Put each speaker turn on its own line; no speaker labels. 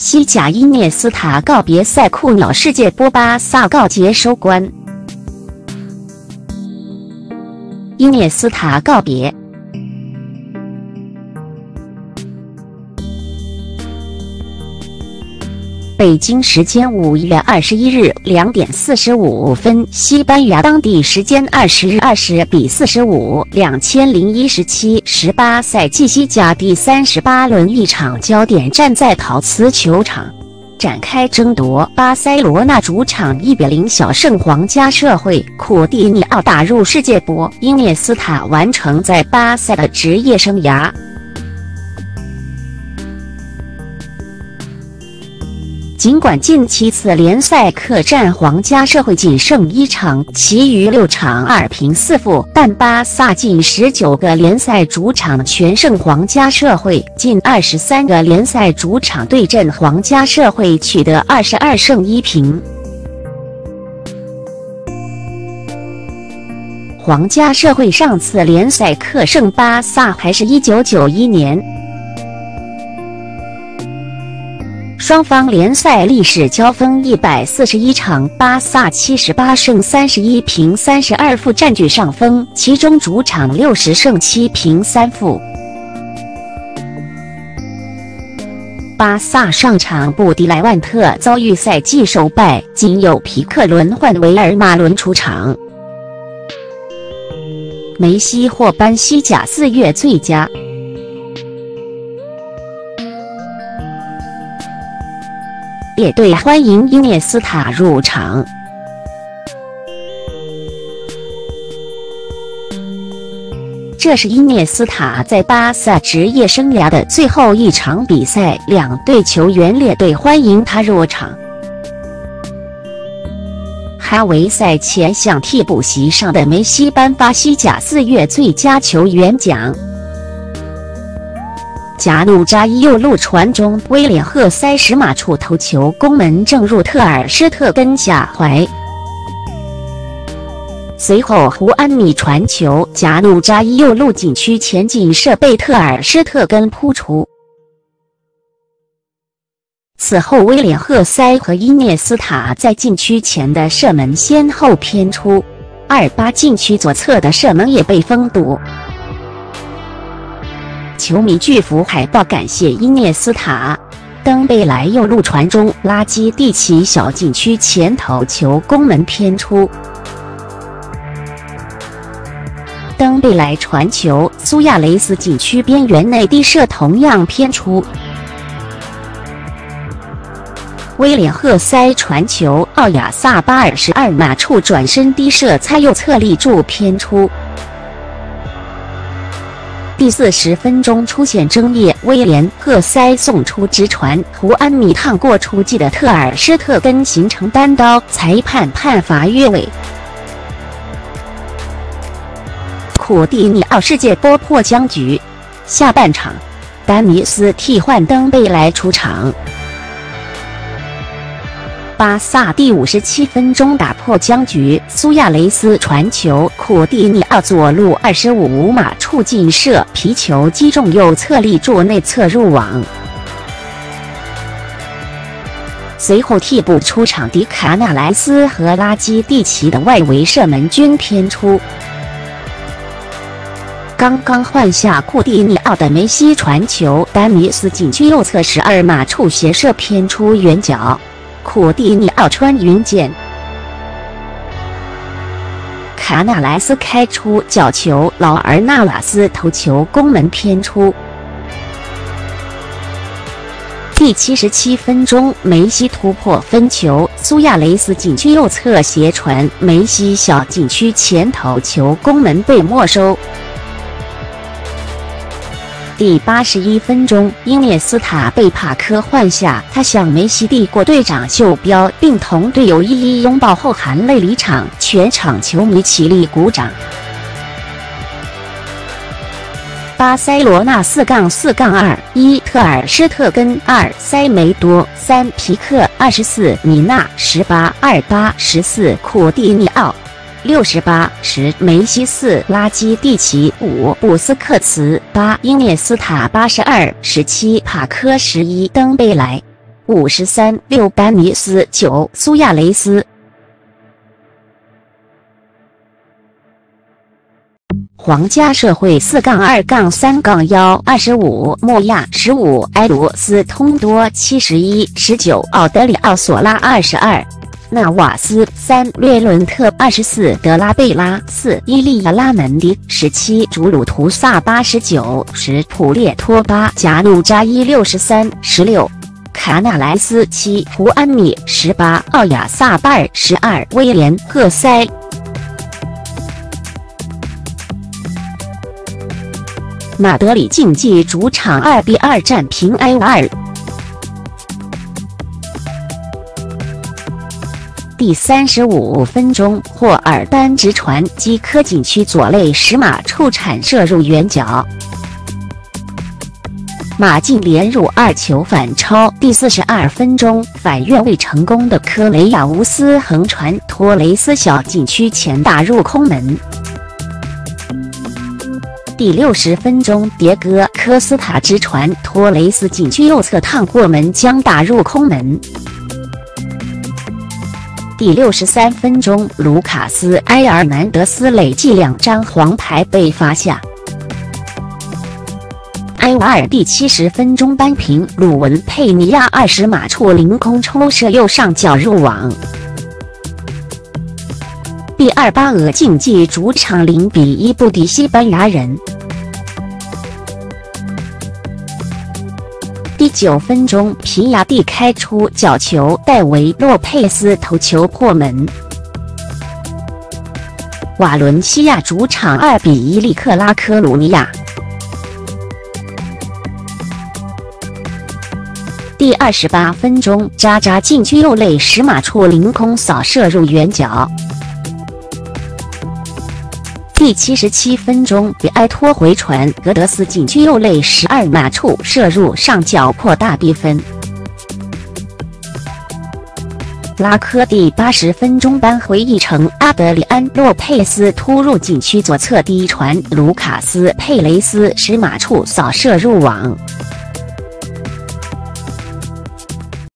西甲伊涅斯塔告别赛库鸟世界波，巴萨告捷收官。伊涅斯塔告别。北京时间5月21日2点45分，西班牙当地时间20日20比45 2017-18赛季西甲第38轮一场焦点战在陶瓷球场展开争夺，巴塞罗那主场1比0小胜皇家社会，库蒂尼奥打入世界波，伊涅斯塔完成在巴塞的职业生涯。尽管近7次联赛客战皇家社会仅胜1场，其余6场2平4负，但巴萨近19个联赛主场全胜皇家社会，近23个联赛主场对阵皇家社会取得22胜1平。皇家社会上次联赛客胜巴萨还是1991年。双方联赛历史交锋141场，巴萨78胜31平32负占据上风，其中主场60胜7平3负。巴萨上场不敌莱万特，遭遇赛季首败，仅有皮克轮换维尔马伦出场。梅西获颁西甲4月最佳。列队欢迎伊涅斯塔入场。这是伊涅斯塔在巴萨职业生涯的最后一场比赛，两队球员列队欢迎他入场。哈维赛前向替补席上的梅西颁发西甲4月最佳球员奖。贾努扎伊右路传中，威廉赫塞什马处头球攻门正入特尔施特根下怀。随后胡安米传球，贾努扎伊右路禁区前进射被特尔施特根扑出。此后威廉赫塞和伊涅斯塔在禁区前的射门先后偏出，28禁区左侧的射门也被封堵。球迷巨幅海报感谢伊涅斯塔。登贝莱右路传中，拉基蒂奇小禁区前头球攻门偏出。登贝莱传球，苏亚雷斯禁区边缘内低射同样偏出。威廉赫塞传球，奥亚萨巴尔12码处转身低射猜右侧立柱偏出。第40分钟出现争议，威廉赫塞送出直传，胡安米趟过出击的特尔施特根形成单刀，裁判判罚越位。库蒂尼奥世界波破僵局。下半场，丹尼斯替换登贝莱出场。巴萨第57分钟打破僵局，苏亚雷斯传球，库蒂尼奥左路25码处劲射，皮球击中右侧立柱内侧入网。随后替补出场迪卡纳莱斯和拉基蒂奇的外围射门均偏出。刚刚换下库蒂尼奥的梅西传球，丹尼斯禁区右侧12码处斜射偏出远角。库蒂尼奥穿云箭，卡纳莱斯开出角球，劳尔纳瓦斯头球攻门偏出。第77分钟，梅西突破分球，苏亚雷斯禁区右侧斜传，梅西小禁区前头球攻门被没收。第81分钟，伊涅斯塔被帕科换下，他向梅西递过队长袖标，并同队友一一拥抱后含泪离场，全场球迷起立鼓掌。巴塞罗那4-4-2 1特尔施特根2塞梅多3皮克24米纳18 28 14库蒂尼奥68 10梅西4拉基蒂奇5布斯克茨8伊涅斯塔82 17帕科11登贝莱53、6班尼斯9、苏亚雷斯。皇家社会4-2-3-1 25，莫亚15，埃鲁斯通多71，19，奥德里奥索拉22，纳瓦斯3，略伦特24，德拉贝拉4，伊利亚拉门迪17，祖鲁图萨89，10，普列托巴加努扎伊63，16。卡纳莱斯7，胡安米18，奥亚萨巴尔12，威廉赫塞。马德里竞技主场2-2战平埃瓦尔。第35分钟，霍尔丹直传基科禁区左肋10码处铲射入远角。马竞连入2球反超。第42分钟，反越位成功的科雷亚乌斯横传托雷斯小禁区前打入空门。第60分钟，迭戈科斯塔直传托雷斯禁区右侧趟过门将打入空门。第63分钟，卢卡斯埃尔南德斯累计2张黄牌被罚下。埃瓦尔第70分钟扳平，鲁文佩尼亚20码处凌空抽射右上角入网。毕尔巴鄂竞技主场0-1不敌西班牙人。第9分钟，皮亚蒂开出角球，戴维洛佩斯头球破门。瓦伦西亚主场2-1力克拉科鲁尼亚。第28分钟，扎扎禁区右肋10码处凌空扫射入远角。第77分钟，比埃托回传格德斯禁区右肋12码处射入上角扩大比分。拉科第80分钟扳回一城，阿德里安洛佩斯突入禁区左侧低传，卢卡斯佩雷斯10码处扫射入网。